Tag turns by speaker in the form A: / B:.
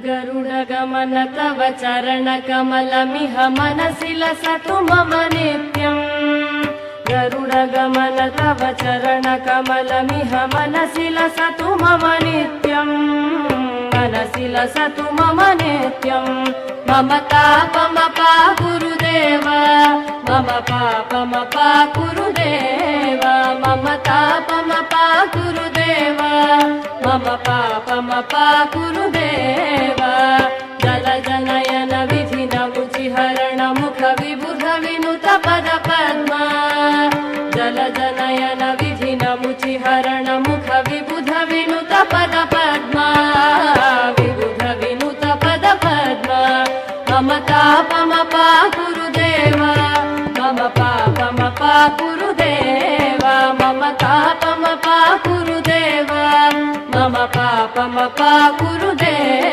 A: गरुडगमन तव चरणकमलमिह मनसि लसतु मम नित्यम् गरुडगमन तव चरणकमलमिह मनसि लसतु मम नित्यम् मनसि लसतु मम नित्यम् मम तापमपा गुरुदेव मम पापमपा गुरुदेव मम तापमपा गुरुदेव मम पापमपा गुरुदेव जलजनयन विधिन मुचिहरण मुख विबुध विनुत पद पद्मा जलजनयन विधिन मुचिहरण मुख विबुध विनुत पद पद्मा विबुध विनुत पद पद्मा मम तापमपा गुरुदेव मम पापमपा गुरुदेव मम तापमपा गुरुदेव मम पापमपा गुरुदेव।